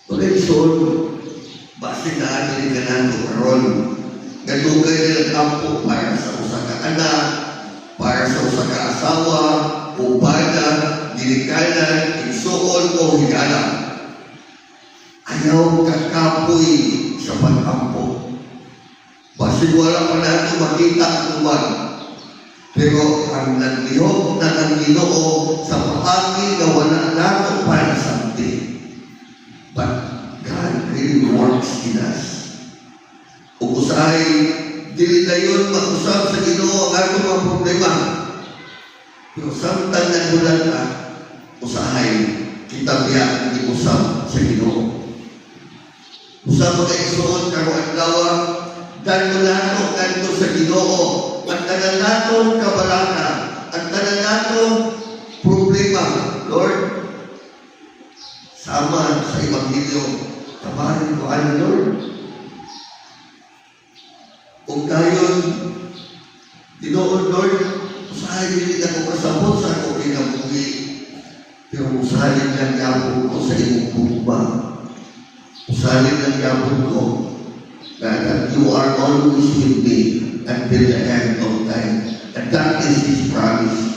Koleksyon, base na atin ka na ito karon. Gadugay ng kampo para sa usa ka anak, para sa usa ka asawa, ubada, dilikanan, igsuon o higala. Ayaw kakapoy sa pagkampo. Base wala pa natin makita ang uwan. Pero ang naglihok na ng Ginoo sa paagi na wala natin para sa atin. But God really works in us. Kung usahay, dili na yun mag-usap sa Ginoo ang atong mga problema. Pero samtang nagulat ka, usahay, kita biya i-usap sa Ginoo. Usap mga isuon karo adlaw, dahil nato kanto sa Ginoo, ang tanan natong kabalaka, ang tanan natong problema, Lord, sama sa Ebanghelyo, tabarin ko ano, Lord. Kung tayo, Ginoo, Lord, usahay dili na ko kasabot sa ako kinabuhi, pero usahay lang yapon ko sa imong pugba. Usahay lang yapon ko that you are always with me until the end of time. And that is His promise.